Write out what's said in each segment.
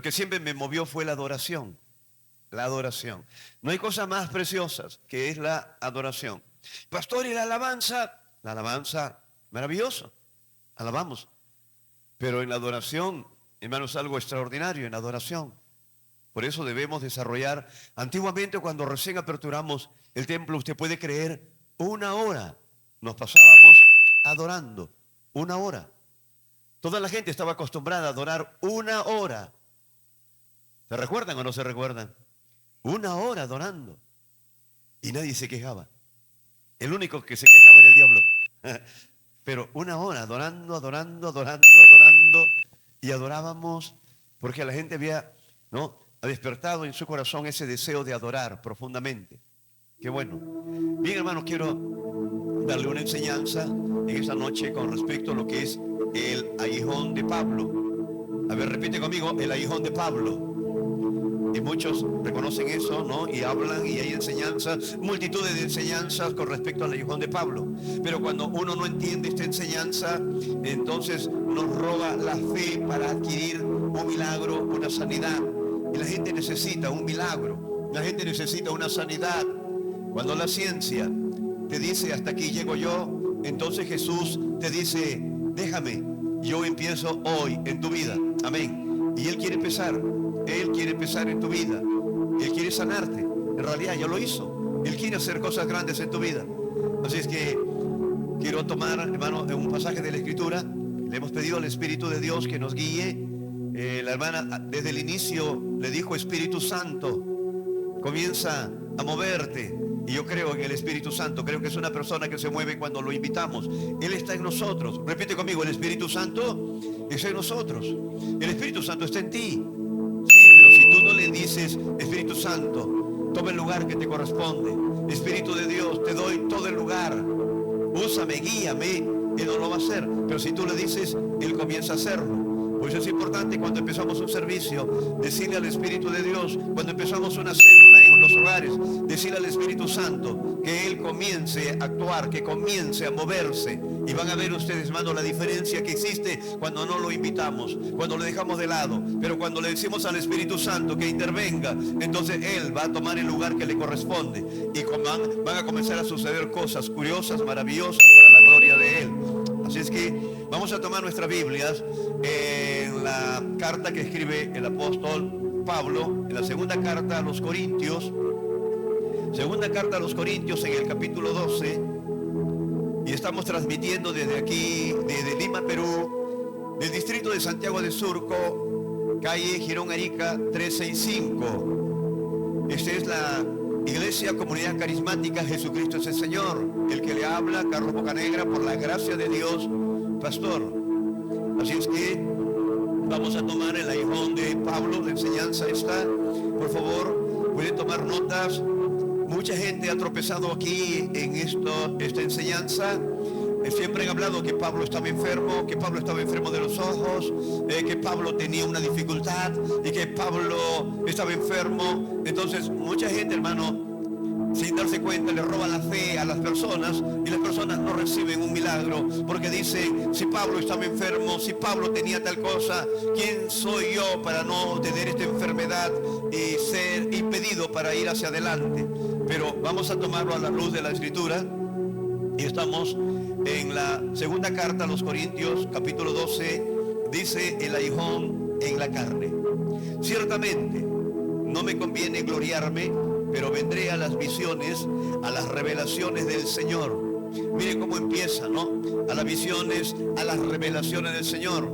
que siempre me movió fue la adoración. La adoración. No hay cosa más preciosas que es la adoración. Pastor, y la alabanza maravilloso. Alabamos. Pero en la adoración, hermanos, algo extraordinario en la adoración. Por eso debemos desarrollar. Antiguamente, cuando recién aperturamos el templo, usted puede creer, 1 hora nos pasábamos adorando. 1 hora. Toda la gente estaba acostumbrada a adorar 1 hora. ¿Se recuerdan o no se recuerdan? 1 hora adorando. Y nadie se quejaba. El único que se quejaba era el diablo. Pero 1 hora adorando. Y adorábamos porque la gente había despertado en su corazón ese deseo de adorar profundamente. Qué bueno. Bien, hermanos, quiero darle una enseñanza en esta noche con respecto a lo que es el aguijón de Pablo. A ver, repite conmigo, el aguijón de Pablo. Y muchos reconocen eso, ¿no? Y hablan, y hay enseñanzas, multitudes de enseñanzas con respecto al aguijón de Pablo. Pero cuando uno no entiende esta enseñanza, entonces nos roba la fe para adquirir un milagro, una sanidad. Y la gente necesita un milagro, la gente necesita una sanidad. Cuando la ciencia te dice hasta aquí llego yo, entonces Jesús te dice, déjame, yo empiezo hoy en tu vida. Amén. Y Él quiere empezar en tu vida. Él quiere sanarte. En realidad ya lo hizo. Él quiere hacer cosas grandes en tu vida. Así es que quiero tomar, hermano, un pasaje de la Escritura. Le hemos pedido al Espíritu de Dios que nos guíe. La hermana desde el inicio le dijo, Espíritu Santo, comienza a moverte. Y yo creo en el Espíritu Santo. Creo que es una persona que se mueve cuando lo invitamos. Él está en nosotros. Repite conmigo, el Espíritu Santo está en nosotros. El Espíritu Santo está en ti. Sí, pero si tú no le dices, Espíritu Santo, toma el lugar que te corresponde. Espíritu de Dios, te doy todo el lugar. Úsame, guíame. Él no lo va a hacer. Pero si tú le dices, Él comienza a hacerlo. Por eso es importante cuando empezamos un servicio, decirle al Espíritu de Dios, cuando empezamos una célula en los hogares, decirle al Espíritu Santo que Él comience a actuar, que comience a moverse. Y van a ver ustedes, hermano, la diferencia que existe cuando no lo invitamos, cuando le dejamos de lado. Pero cuando le decimos al Espíritu Santo que intervenga, entonces Él va a tomar el lugar que le corresponde. Y van a comenzar a suceder cosas curiosas, maravillosas para la gloria de Él. Así es que vamos a tomar nuestras Biblias en la carta que escribe el apóstol Pablo, en la segunda carta a los Corintios. Segunda carta a los Corintios en el capítulo 12. Y estamos transmitiendo desde aquí, desde Lima, Perú, del distrito de Santiago de Surco, calle Girón Arica 365. Esta es la Iglesia Comunidad Carismática Jesucristo es el Señor. El que le habla, Carlos Bocanegra, por la gracia de Dios, pastor. Así es que vamos a tomar el aguijón de Pablo, la enseñanza está. Por favor, pueden tomar notas. Mucha gente ha tropezado aquí en esta enseñanza. Siempre han hablado que Pablo estaba enfermo de los ojos, que Pablo tenía una dificultad y que Pablo estaba enfermo. Entonces, mucha gente, hermano, sin darse cuenta, le roba la fe a las personas y las personas no reciben un milagro porque dicen, si Pablo estaba enfermo, si Pablo tenía tal cosa, ¿quién soy yo para no tener esta enfermedad y ser impedido para ir hacia adelante? Pero vamos a tomarlo a la luz de la Escritura y estamos en la segunda carta a los Corintios, capítulo 12, dice el aguijón en la carne. Ciertamente, no me conviene gloriarme, pero vendré a las visiones, a las revelaciones del Señor. Mire cómo empieza, ¿no? A las visiones, a las revelaciones del Señor.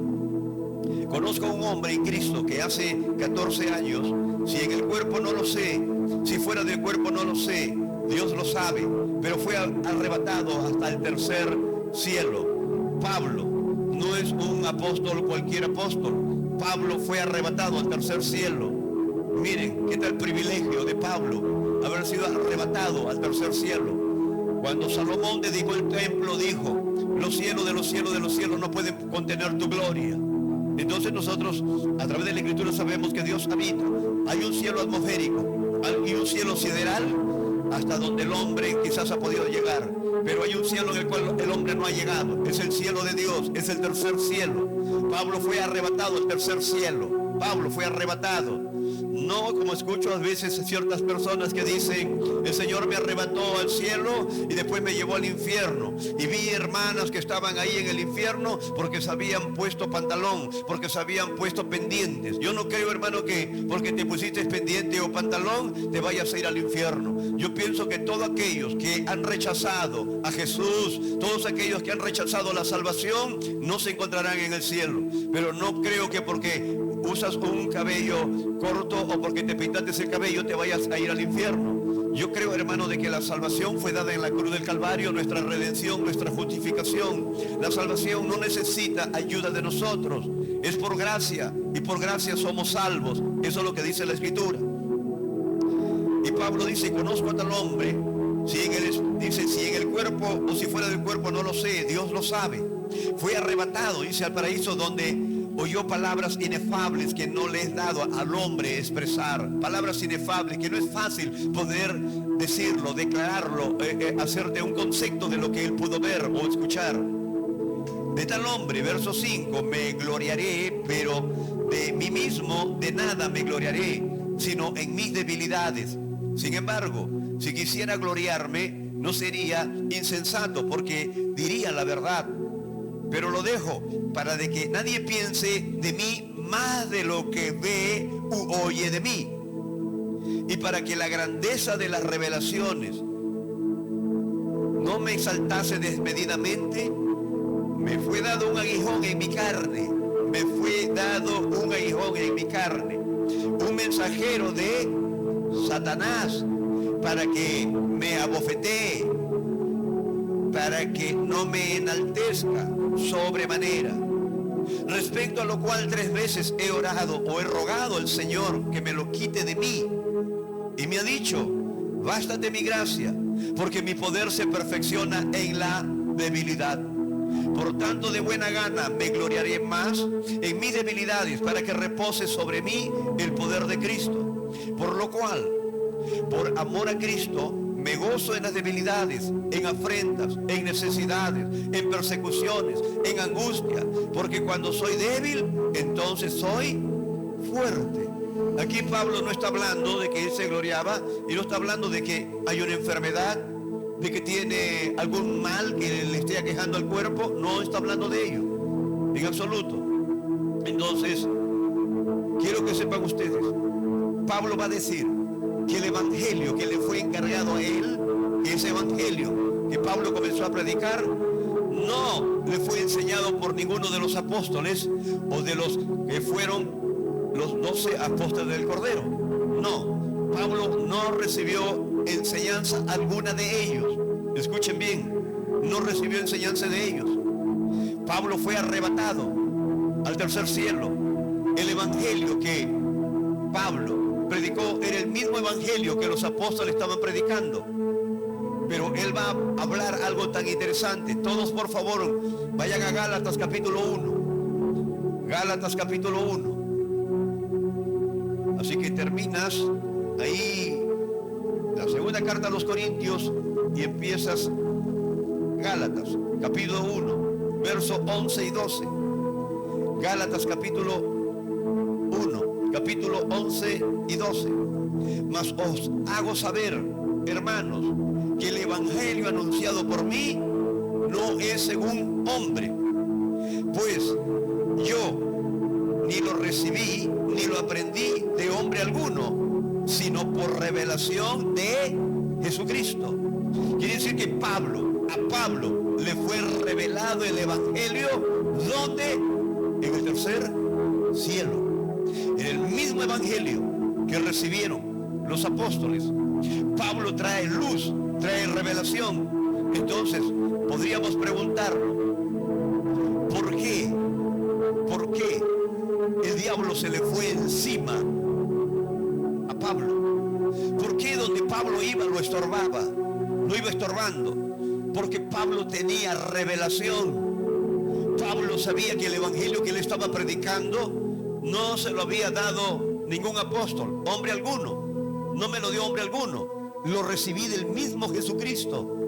Conozco a un hombre en Cristo que hace 14 años, si en el cuerpo no lo sé, si fuera del cuerpo no lo sé, Dios lo sabe, pero fue arrebatado hasta el tercer cielo. Pablo no es un apóstol, cualquier apóstol. Pablo fue arrebatado al tercer cielo. Miren, qué tal privilegio de Pablo haber sido arrebatado al tercer cielo. Cuando Salomón dedicó el templo, dijo, los cielos de los cielos de los cielos no pueden contener tu gloria. Entonces nosotros, a través de la Escritura, sabemos que Dios habita. Hay un cielo atmosférico, hay un cielo sideral, hasta donde el hombre quizás ha podido llegar. Pero hay un cielo en el cual el hombre no ha llegado. Es el cielo de Dios, es el tercer cielo. Pablo fue arrebatado al tercer cielo. Pablo fue arrebatado. No como escucho a veces a ciertas personas que dicen, el Señor me arrebató al cielo y después me llevó al infierno. Y vi hermanas que estaban ahí en el infierno porque se habían puesto pantalón, porque se habían puesto pendientes. Yo no creo, hermano, que porque te pusiste pendiente o pantalón te vayas a ir al infierno. Yo pienso que todos aquellos que han rechazado a Jesús, todos aquellos que han rechazado la salvación, no se encontrarán en el cielo. Pero no creo que porque usas un cabello corto o porque te pintaste el cabello te vayas a ir al infierno. Yo creo, hermano, de que la salvación fue dada en la cruz del Calvario, nuestra redención, nuestra justificación. La salvación no necesita ayuda de nosotros, es por gracia, y por gracia somos salvos. Eso es lo que dice la Escritura. Y Pablo dice, conozco a tal hombre, si en el cuerpo o si fuera del cuerpo no lo sé, Dios lo sabe. Fue arrebatado, dice, al paraíso, donde oyó palabras inefables que no le es dado al hombre expresar. Palabras inefables que no es fácil poder decirlo, declararlo, hacerte un concepto de lo que él pudo ver o escuchar. De tal hombre, verso 5, me gloriaré, pero de mí mismo de nada me gloriaré, sino en mis debilidades. Sin embargo, si quisiera gloriarme, no sería insensato, porque diría la verdad. Pero lo dejo para de que nadie piense de mí más de lo que ve u oye de mí. Y para que la grandeza de las revelaciones no me exaltase desmedidamente, me fue dado un aguijón en mi carne. Me fue dado un aguijón en mi carne. Un mensajero de Satanás para que me abofetee, para que no me enaltezca sobremanera. Respecto a lo cual 3 veces he orado o he rogado al Señor que me lo quite de mí. Y me ha dicho, bástate mi gracia, porque mi poder se perfecciona en la debilidad. Por tanto, de buena gana me gloriaré más en mis debilidades, para que repose sobre mí el poder de Cristo. Por lo cual, por amor a Cristo, me gozo en las debilidades, en afrentas, en necesidades, en persecuciones, en angustia, porque cuando soy débil, entonces soy fuerte. Aquí Pablo no está hablando de que él se gloriaba, y no está hablando de que hay una enfermedad, de que tiene algún mal que le esté aquejando al cuerpo. No está hablando de ello, en absoluto. Entonces, quiero que sepan ustedes, Pablo va a decir que el evangelio que le fue encargado a él, ese evangelio que Pablo comenzó a predicar, no le fue enseñado por ninguno de los apóstoles o de los que fueron los 12 apóstoles del Cordero. No, Pablo no recibió enseñanza alguna de ellos. Escuchen bien, no recibió enseñanza de ellos. Pablo fue arrebatado al tercer cielo. El evangelio que Pablo predicó era el mismo evangelio que los apóstoles estaban predicando. Pero él va a hablar algo tan interesante. Todos, por favor, vayan a Gálatas capítulo 1. Gálatas capítulo 1. Así que terminas ahí la segunda carta a los Corintios y empiezas Gálatas capítulo 1, verso 11 y 12. Gálatas capítulo 11 y 12. Mas os hago saber, hermanos, que el evangelio anunciado por mí no es según hombre, pues yo ni lo recibí ni lo aprendí de hombre alguno, sino por revelación de Jesucristo. Quiere decir que a Pablo le fue revelado el evangelio, ¿dónde? En el tercer cielo. En el mismo evangelio que recibieron los apóstoles, Pablo trae luz, trae revelación. Entonces podríamos preguntarnos, ¿por qué el diablo se le fue encima a Pablo? ¿Por qué donde Pablo iba lo estorbaba? Lo iba estorbando porque Pablo tenía revelación. Pablo sabía que el evangelio que él estaba predicando no se lo había dado ningún apóstol, hombre alguno. No me lo dio hombre alguno. Lo recibí del mismo Jesucristo.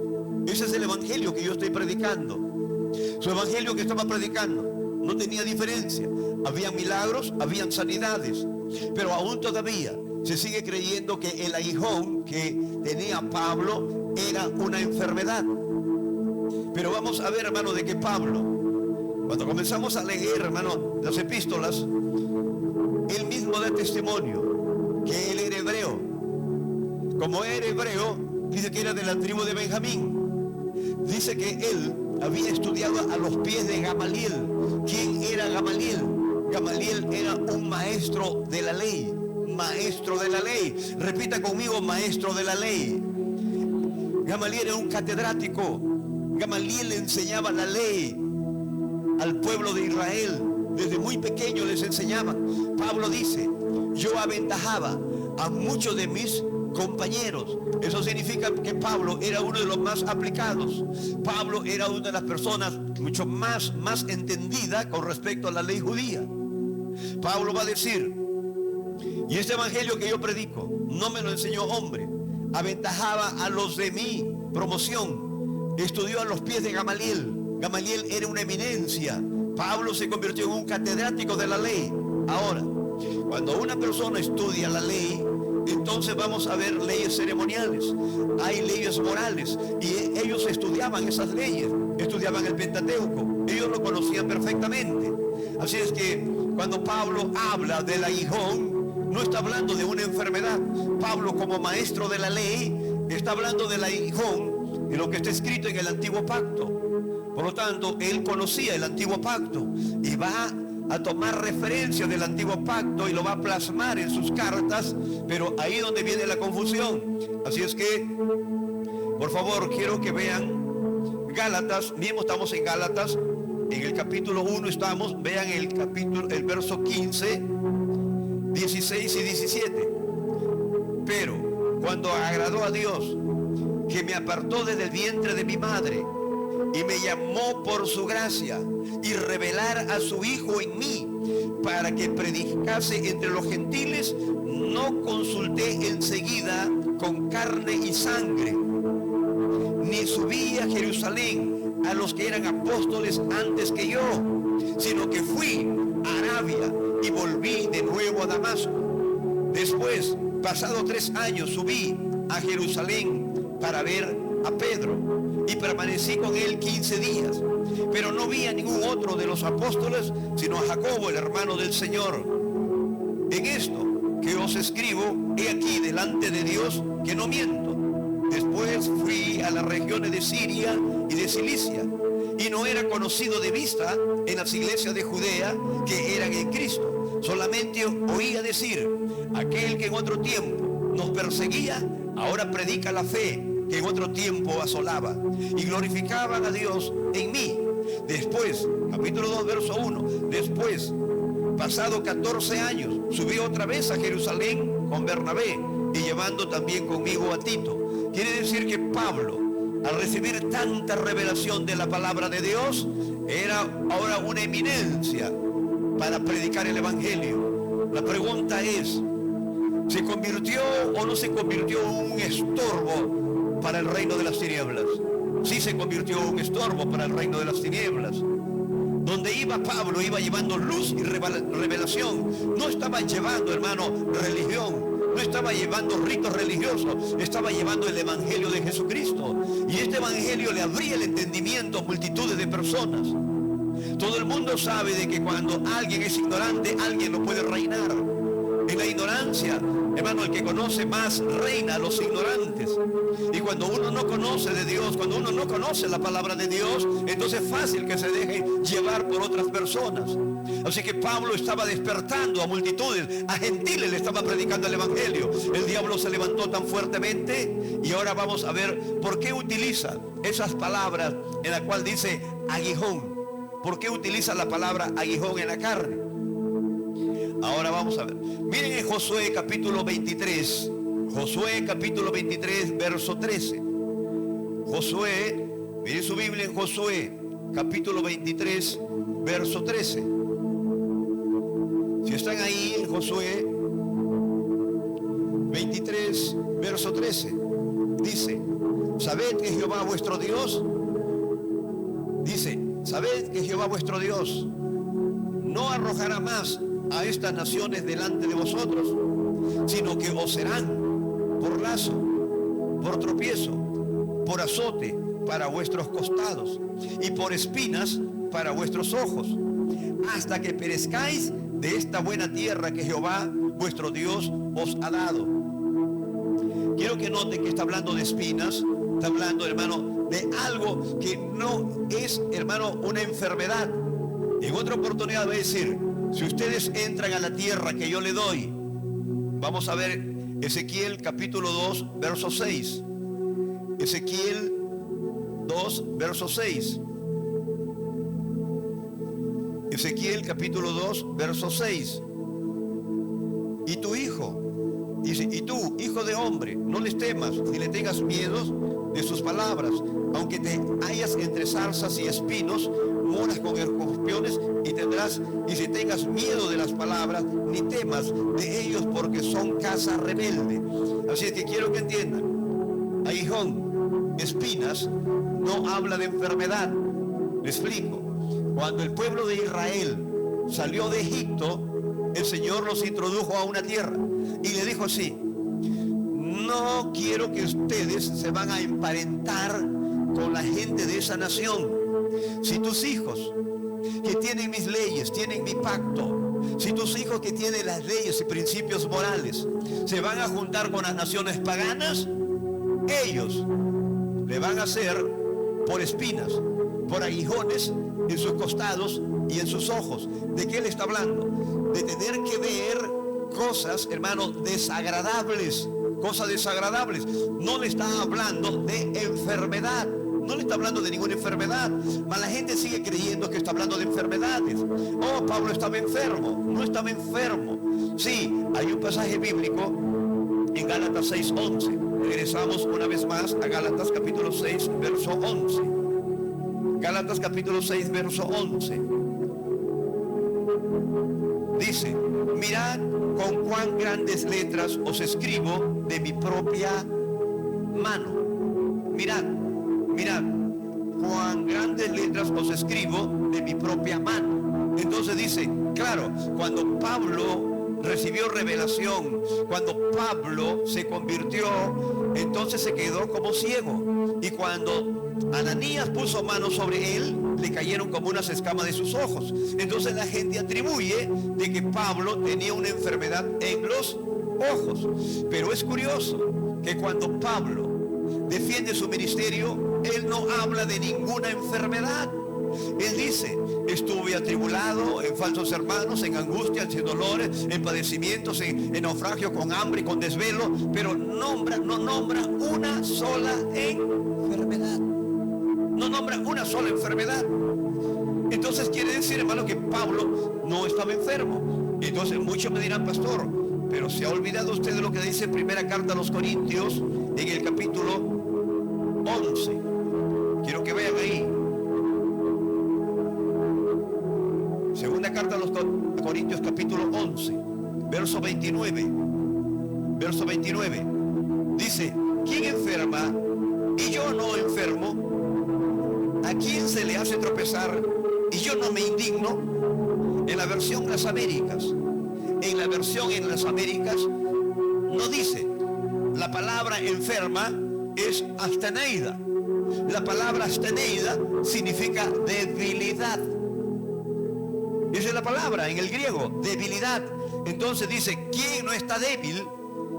Ese es el evangelio que yo estoy predicando. Su evangelio que estaba predicando. no tenía diferencia. Habían milagros, habían sanidades, pero aún todavía se sigue creyendo que el aguijón que tenía Pablo era una enfermedad. Pero vamos a ver, hermano, de que Pablo, cuando comenzamos a leer, hermano, las epístolas, él mismo da testimonio que él era hebreo. Como era hebreo, dice que era de la tribu de Benjamín. Dice que él había estudiado a los pies de Gamaliel. ¿Quién era Gamaliel? Gamaliel era un maestro de la ley. Maestro de la ley. Repita conmigo, maestro de la ley. Gamaliel era un catedrático. Gamaliel le enseñaba la ley al pueblo de Israel. Desde muy pequeño les enseñaba. Pablo dice, yo aventajaba a muchos de mis compañeros. Eso significa que Pablo era uno de los más aplicados. Pablo era una de las personas mucho más entendida con respecto a la ley judía. Pablo va a decir, y este evangelio que yo predico no me lo enseñó hombre, aventajaba a los de mi promoción, estudió a los pies de Gamaliel. Gamaliel era una eminencia. Pablo se convirtió en un catedrático de la ley. Ahora, cuando una persona estudia la ley, entonces vamos a ver leyes ceremoniales, hay leyes morales, y ellos estudiaban esas leyes, estudiaban el Pentateuco, ellos lo conocían perfectamente. Así es que cuando Pablo habla del aguijón, no está hablando de una enfermedad. Pablo, como maestro de la ley, está hablando del aguijón y lo que está escrito en el antiguo pacto. Por lo tanto, él conocía el antiguo pacto y va a tomar referencia del antiguo pacto y lo va a plasmar en sus cartas, pero ahí donde viene la confusión. Así es que, por favor, quiero que vean Gálatas. Mismo estamos en Gálatas, en el capítulo 1 estamos. Vean el verso 15, 16 y 17. Pero cuando agradó a Dios, que me apartó desde el vientre de mi madre y me llamó por su gracia y revelar a su Hijo en mí para que predicase entre los gentiles, no consulté enseguida con carne y sangre, ni subí a Jerusalén a los que eran apóstoles antes que yo, sino que fui a Arabia y volví de nuevo a Damasco. Después, pasado 3 años, subí a Jerusalén para ver a Pedro y permanecí con él 15 días, pero no vi a ningún otro de los apóstoles, sino a Jacobo, el hermano del Señor. En esto que os escribo, he aquí delante de Dios que no miento. Después fui a las regiones de Siria y de Cilicia, y no era conocido de vista en las iglesias de Judea que eran en Cristo. Solamente oía decir, aquel que en otro tiempo nos perseguía, ahora predica la fe que en otro tiempo asolaba, y glorificaban a Dios en mí. Después, capítulo 2, verso 1, después, pasado 14 años, subí otra vez a Jerusalén con Bernabé y llevando también conmigo a Tito. Quiere decir que Pablo, al recibir tanta revelación de la palabra de Dios, era ahora una eminencia para predicar el evangelio. La pregunta es, ¿se convirtió o no se convirtió en un estorbo para el reino de las tinieblas? Sí, se convirtió en un estorbo para el reino de las tinieblas. Donde iba Pablo, iba llevando luz y revelación. No estaba llevando, hermano, religión. No estaba llevando ritos religiosos. Estaba llevando el evangelio de Jesucristo. Y este evangelio le abría el entendimiento a multitudes de personas. Todo el mundo sabe de que cuando alguien es ignorante, alguien lo puede reinar. En la ignorancia, hermano, el que conoce más reina a los ignorantes. Y cuando uno no conoce de Dios, cuando uno no conoce la palabra de Dios, entonces es fácil que se deje llevar por otras personas. Así que Pablo estaba despertando a multitudes, a gentiles le estaba predicando el evangelio. El diablo se levantó tan fuertemente, y ahora vamos a ver por qué utiliza esas palabras en la cual dice aguijón. ¿Por qué utiliza la palabra aguijón en la carne? Ahora vamos a ver. Miren en Josué capítulo 23. Josué capítulo 23, verso 13. Josué, miren su Biblia en Josué capítulo 23, verso 13. Si están ahí en Josué 23, verso 13, dice, sabed que Jehová vuestro Dios, dice, sabed que Jehová vuestro Dios no arrojará más a estas naciones delante de vosotros, sino que os serán por lazo, por tropiezo, por azote para vuestros costados y por espinas para vuestros ojos, hasta que perezcáis de esta buena tierra que Jehová vuestro Dios os ha dado. Quiero que noten que está hablando de espinas, está hablando, hermano, de algo que no es, hermano, una enfermedad. En otra oportunidad va a decir, si ustedes entran a la tierra que yo le doy, vamos a ver Ezequiel capítulo 2, verso 6. Ezequiel 2, verso 6. Ezequiel capítulo 2, verso 6. Y tu hijo, dice, y tú, hijo de hombre, no les temas ni le tengas miedo de sus palabras, aunque te hallas entre zarzas y espinos, moras con escorpiones y tendrás, y si tengas miedo de las palabras, ni temas de ellos, porque son casa rebelde. Así es que quiero que entiendan, aguijón, espinas, no habla de enfermedad. Le explico. Cuando el pueblo de Israel salió de Egipto, el Señor los introdujo a una tierra y le dijo así: no quiero que ustedes se van a emparentar con la gente de esa nación. Si tus hijos que tienen mis leyes, tienen mi pacto, si tus hijos que tienen las leyes y principios morales se van a juntar con las naciones paganas, ellos le van a hacer por espinas, por aguijones en sus costados y en sus ojos. ¿De qué le está hablando? De tener que ver cosas, hermano, desagradables, cosas desagradables. No le está hablando de enfermedad, no le está hablando de ninguna enfermedad, mas la gente sigue creyendo que está hablando de enfermedades. Oh, Pablo estaba enfermo. No estaba enfermo. Sí, hay un pasaje bíblico en Gálatas 6:11. Regresamos una vez más a Gálatas capítulo 6, verso 11. Gálatas capítulo 6, verso 11. Dice: mirad con cuán grandes letras os escribo de mi propia mano. Mirad, mirad, cuán grandes letras os escribo de mi propia mano. Entonces dice, claro, cuando Pablo recibió revelación, cuando Pablo se convirtió, entonces se quedó como ciego. Y cuando Ananías puso manos sobre él, le cayeron como unas escamas de sus ojos. Entonces la gente atribuye de que Pablo tenía una enfermedad en los ojos. Pero es curioso que cuando Pablo defiende su ministerio, él no habla de ninguna enfermedad. Él dice: estuve atribulado en falsos hermanos, en angustias, en dolores, en padecimientos, en naufragio, con hambre, con desvelo, pero no nombra una sola enfermedad. No nombra una sola enfermedad. Entonces quiere decir, hermano, que Pablo no estaba enfermo. Entonces muchos me dirán: pastor, pero se ha olvidado usted de lo que dice en primera carta a los Corintios, en el capítulo 11. Quiero que vean ahí. Segunda carta a los Corintios capítulo 11, verso 29. Verso 29. Dice: ¿quién enferma y yo no enfermo? ¿A quién se le hace tropezar y yo no me indigno? En la versión Las Américas, en la versión en Las Américas no dice, la palabra enferma es asteneida. La palabra asteneida significa debilidad. Esa es la palabra en el griego, debilidad. Entonces dice: ¿quién no está débil?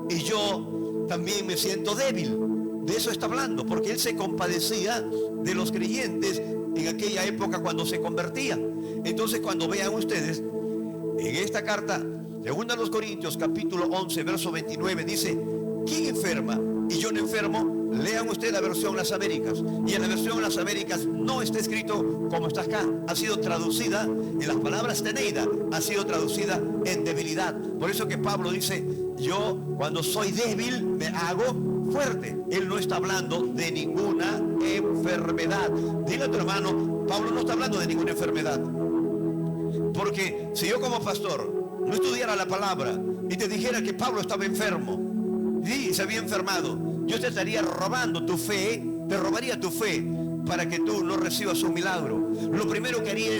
Y yo también me siento débil. De eso está hablando, porque él se compadecía de los creyentes en aquella época cuando se convertían. Entonces, cuando vean ustedes en esta carta, segunda a los Corintios capítulo 11, verso 29, dice: ¿quién enferma y yo no enfermo? Lean ustedes la versión Las Américas. Y en la versión Las Américas no está escrito como está acá. Ha sido traducida en las palabras teneida, ha sido traducida en debilidad. Por eso que Pablo dice: yo cuando soy débil me hago fuerte. Él no está hablando de ninguna enfermedad. Dile a tu hermano: Pablo no está hablando de ninguna enfermedad. Porque si yo como pastor no estudiara la palabra y te dijera que Pablo estaba enfermo, sí, se había enfermado, yo te estaría robando tu fe, te robaría tu fe. para que tú no recibas un milagro. Lo primero que haría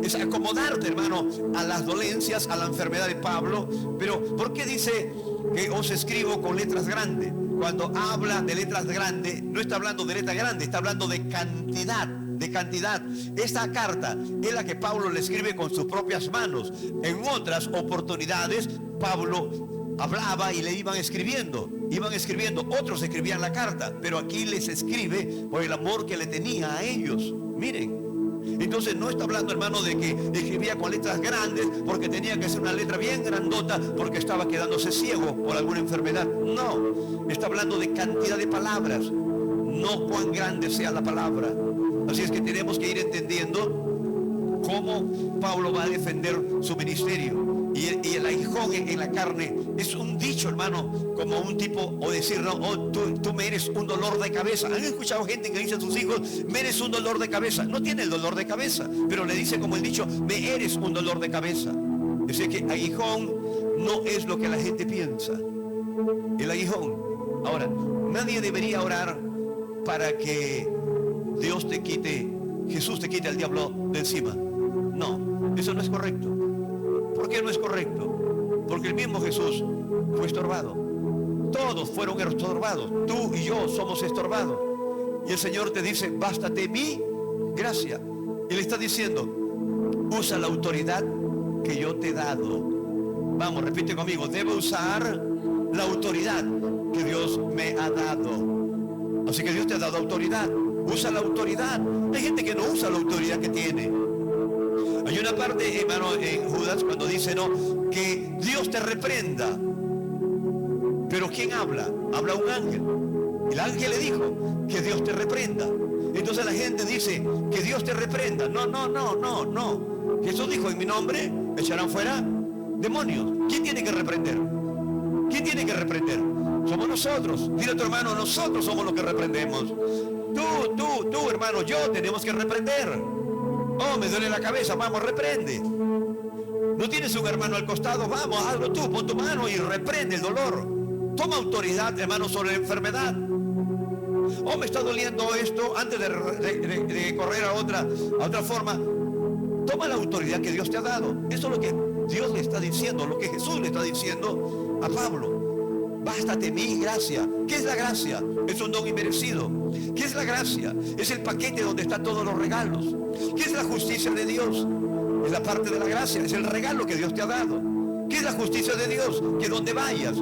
es acomodarte, hermano, a las dolencias, a la enfermedad de Pablo. Pero ¿por qué dice que os escribo con letras grandes? Cuando habla de letras grandes, no está hablando de letras grandes, está hablando de cantidad. De cantidad. Esta carta es la que Pablo le escribe con sus propias manos. En otras oportunidades, Pablo hablaba y le iban escribiendo, otros escribían la carta, pero aquí les escribe por el amor que le tenía a ellos. Miren, entonces no está hablando, hermano, de que escribía con letras grandes porque tenía que ser una letra bien grandota porque estaba quedándose ciego por alguna enfermedad. No, está hablando de cantidad de palabras, no cuán grande sea la palabra. Así es que tenemos que ir entendiendo cómo Pablo va a defender su ministerio. Y el aguijón en la carne es un dicho, hermano, como un tipo, o decir, no, oh, tú me eres un dolor de cabeza. ¿Han escuchado gente que dice a sus hijos, me eres un dolor de cabeza? No tiene el dolor de cabeza, pero le dice como el dicho, me eres un dolor de cabeza. Es decir, que aguijón no es lo que la gente piensa. El aguijón. Ahora, nadie debería orar para que Dios te quite, Jesús te quite al diablo de encima. No, eso no es correcto. ¿Por qué no es correcto? Porque el mismo Jesús fue estorbado. Todos fueron estorbados. Tú y yo somos estorbados. Y el Señor te dice, bástate mi gracia. Y le está diciendo, usa la autoridad que yo te he dado. Vamos, repite conmigo, debo usar la autoridad que Dios me ha dado. Así que Dios te ha dado autoridad. Usa la autoridad. Hay gente que no usa la autoridad que tiene. Hay una parte, hermano, en Judas cuando dice, no, que Dios te reprenda. Pero ¿quién habla? Habla un ángel. El ángel le dijo que Dios te reprenda. Entonces la gente dice que Dios te reprenda. No. Jesús dijo, en mi nombre echarán fuera demonios. ¿Quién tiene que reprender? ¿Quién tiene que reprender? Somos nosotros. Dile a tu hermano, nosotros somos los que reprendemos. Tú, hermano, yo tenemos que reprender. Oh, me duele la cabeza, vamos, reprende. ¿No tienes un hermano al costado? Vamos, hazlo tú, pon tu mano y reprende el dolor. Toma autoridad, hermano, sobre la enfermedad. Oh, me está doliendo esto, antes de correr a otra forma. Toma la autoridad que Dios te ha dado. Eso es lo que Dios le está diciendo, lo que Jesús le está diciendo a Pablo. Bástate mi gracia. ¿Qué es la gracia? Es un don inmerecido. ¿Qué es la gracia? Es el paquete donde están todos los regalos. ¿Qué es la justicia de Dios? Es la parte de la gracia, es el regalo que Dios te ha dado. ¿Qué es la justicia de Dios? Que donde vayas,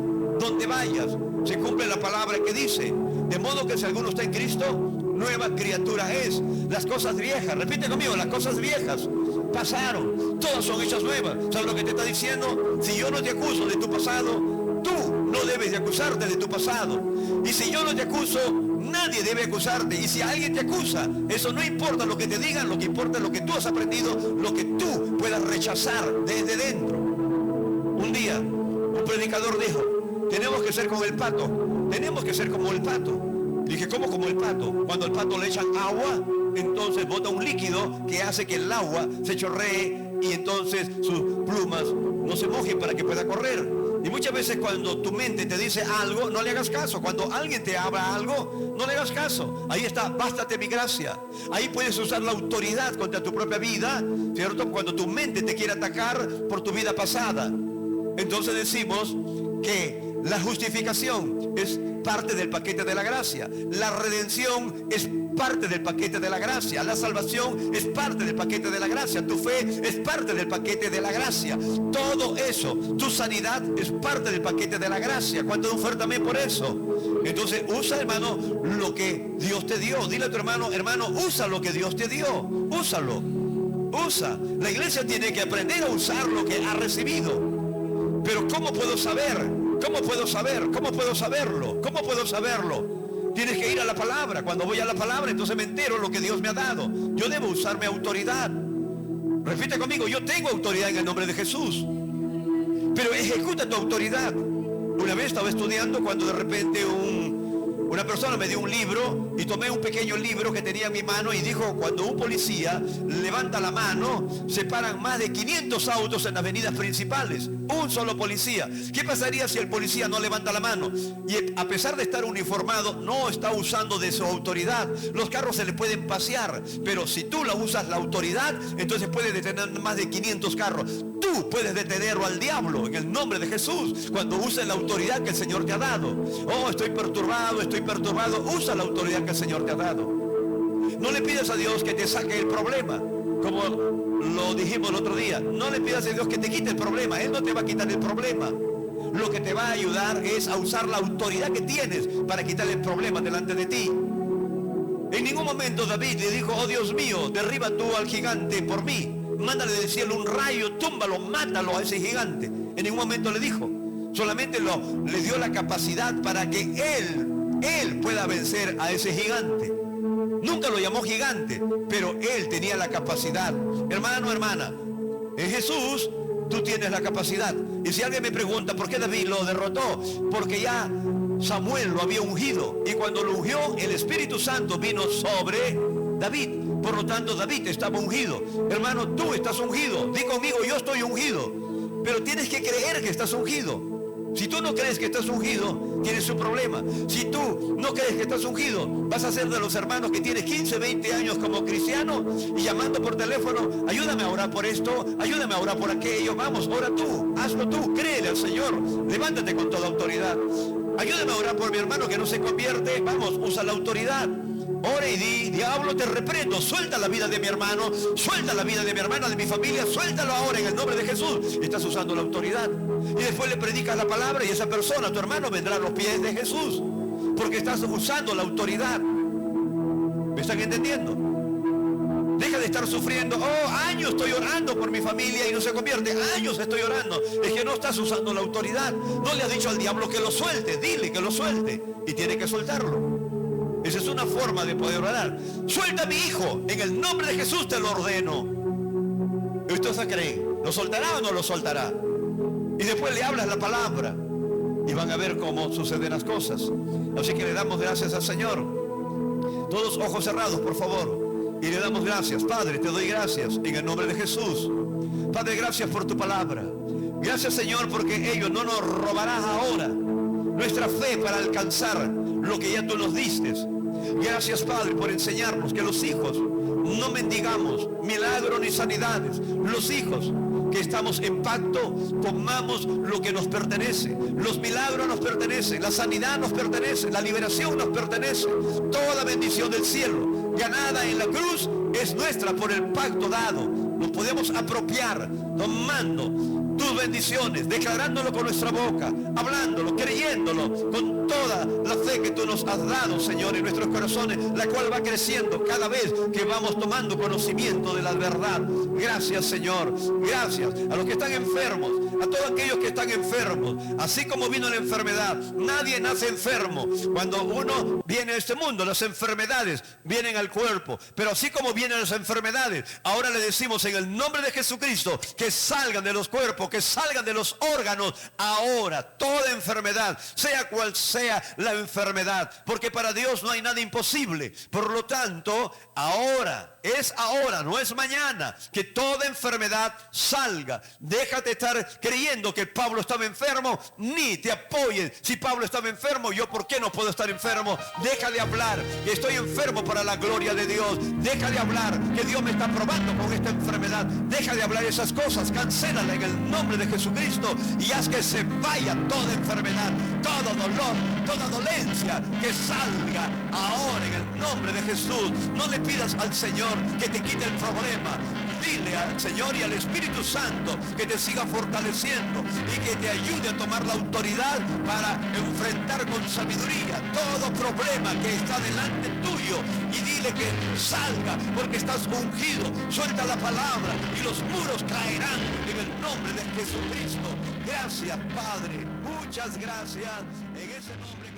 se cumple la palabra que dice, de modo que si alguno está en Cristo, nueva criatura es. Las cosas viejas, repite conmigo, las cosas viejas pasaron, todas son hechas nuevas. ¿Sabes lo que te está diciendo? Si yo no te acuso de tu pasado, tú no debes de acusarte de tu pasado. Y si yo no te acuso, nadie debe acusarte. Y si alguien te acusa, eso no importa lo que te digan, lo que importa es lo que tú has aprendido, lo que tú puedas rechazar desde dentro. Un día, un predicador dijo, tenemos que ser como el pato. Tenemos que ser como el pato. Dije, ¿cómo como el pato? Cuando al pato le echan agua, entonces bota un líquido que hace que el agua se chorree y entonces sus plumas no se mojen para que pueda correr. Y muchas veces cuando tu mente te dice algo, no le hagas caso. Cuando alguien te habla algo, no le hagas caso. Ahí está, bástate mi gracia. Ahí puedes usar la autoridad contra tu propia vida, ¿cierto? Cuando tu mente te quiere atacar por tu vida pasada. Entonces decimos que la justificación es parte del paquete de la gracia. La redención es parte del paquete de la gracia. La salvación es parte del paquete de la gracia. Tu fe es parte del paquete de la gracia. Todo eso, tu sanidad es parte del paquete de la gracia. ¿Cuánto un fuerte amén por eso? Entonces usa, hermano, lo que Dios te dio. Dile a tu hermano, usa lo que Dios te dio. Úsalo. Usa. La iglesia tiene que aprender a usar lo que ha recibido. Pero ¿cómo puedo saber? ¿Cómo puedo saber? ¿Cómo puedo saberlo? ¿Cómo puedo saberlo? Tienes que ir a la palabra. Cuando voy a la palabra, entonces me entero lo que Dios me ha dado. Yo debo usar mi autoridad. Repite conmigo, yo tengo autoridad en el nombre de Jesús. Pero ejecuta tu autoridad. Una vez estaba estudiando cuando de repente una persona me dio un libro y tomé un pequeño libro que tenía en mi mano y dijo, cuando un policía levanta la mano, se paran más de 500 autos en las avenidas principales. Un solo policía. ¿Qué pasaría si el policía no levanta la mano? Y a pesar de estar uniformado, no está usando de su autoridad. Los carros se le pueden pasear, pero si tú la usas la autoridad, entonces puedes detener más de 500 carros. Tú puedes detenerlo al diablo en el nombre de Jesús cuando uses la autoridad que el Señor te ha dado. Oh, estoy perturbado. Usa la autoridad que el Señor te ha dado. No le pidas a Dios que te saque el problema, como lo dijimos el otro día. No le pidas a Dios que te quite el problema. Él no te va a quitar el problema. Lo que te va a ayudar es a usar la autoridad que tienes para quitar el problema delante de ti. En ningún momento David le dijo: oh Dios mío, derriba tú al gigante por mí. Mándale del cielo un rayo, túmbalo, mátalo a ese gigante. En ningún momento le dijo. Solamente le dio la capacidad para que él pueda vencer a ese gigante. Nunca lo llamó gigante, pero él tenía la capacidad. Hermano, hermana, en Jesús tú tienes la capacidad. Y si alguien me pregunta por qué David lo derrotó, porque ya Samuel lo había ungido, y cuando lo ungió, el Espíritu Santo vino sobre David. Por lo tanto, David estaba ungido. Hermano, tú estás ungido. Di conmigo: yo estoy ungido. Pero tienes que creer que estás ungido. Si tú no crees que estás ungido, tienes un problema. Si tú no crees que estás ungido, vas a ser de los hermanos que tienes 15, 20 años como cristiano y llamando por teléfono: ayúdame a orar por esto, ayúdame a orar por aquello. Vamos, ora tú, hazlo tú, créele al Señor, levántate con toda autoridad. Ayúdame a orar por mi hermano que no se convierte. Vamos, usa la autoridad. Ora y di: diablo, te reprendo, suelta la vida de mi hermano, suelta la vida de mi hermana, de mi familia, suéltalo ahora en el nombre de Jesús. Estás usando la autoridad. Y después le predicas la palabra y esa persona, tu hermano, vendrá a los pies de Jesús, porque estás usando la autoridad. ¿Me están entendiendo? Deja de estar sufriendo: oh, años estoy orando por mi familia y no se convierte, años estoy orando. Es que no estás usando la autoridad. No le has dicho al diablo que lo suelte, dile que lo suelte, y tiene que soltarlo. Esa es una forma de poder orar. Suelta a mi hijo, en el nombre de Jesús te lo ordeno. ¿Y usted se cree? ¿Lo soltará o no lo soltará? Y después le hablas la palabra y van a ver cómo suceden las cosas. Así que le damos gracias al Señor. Todos ojos cerrados, por favor. Y le damos gracias. Padre, te doy gracias en el nombre de Jesús. Padre, gracias por tu palabra. Gracias, Señor, porque ellos no nos robarás ahora nuestra fe para alcanzar lo que ya tú nos diste. Gracias, Padre, por enseñarnos que los hijos no mendigamos milagros ni sanidades. Los hijos que estamos en pacto tomamos lo que nos pertenece. Los milagros nos pertenecen, la sanidad nos pertenece, la liberación nos pertenece. Toda bendición del cielo ganada en la cruz es nuestra por el pacto dado. Nos podemos apropiar tomando tus bendiciones, declarándolo con nuestra boca, hablándolo, creyéndolo con toda la fe que tú nos has dado, Señor, en nuestros corazones, la cual va creciendo cada vez que vamos tomando conocimiento de la verdad. Gracias, Señor. Gracias a los que están enfermos, a todos aquellos que están enfermos. Así como vino la enfermedad, nadie nace enfermo. Cuando uno viene a este mundo, las enfermedades vienen al cuerpo. Pero así como vienen las enfermedades, ahora le decimos en el nombre de Jesucristo que salgan de los cuerpos, que salgan de los órganos ahora, toda enfermedad, sea cual sea la enfermedad, porque para Dios no hay nada imposible. Por lo tanto, ahora, es ahora, no es mañana, que toda enfermedad salga. Déjate estar creyendo que Pablo estaba enfermo, ni te apoyen. Si Pablo estaba enfermo, yo ¿por qué no puedo estar enfermo? Deja de hablar que estoy enfermo para la gloria de Dios. Deja de hablar que Dios me está probando con esta enfermedad. Deja de hablar esas cosas, cancélala en el nombre de Jesucristo y haz que se vaya toda enfermedad, todo dolor, toda dolencia, que salga ahora en el nombre de Jesús. No le pidas al Señor que te quite el problema. Dile al Señor y al Espíritu Santo que te siga fortaleciendo y que te ayude a tomar la autoridad para enfrentar con sabiduría todo problema que está delante tuyo, y dile que salga porque estás ungido. Suelta la palabra y los muros caerán en el nombre de Jesucristo. Gracias, Padre, muchas gracias en ese nombre.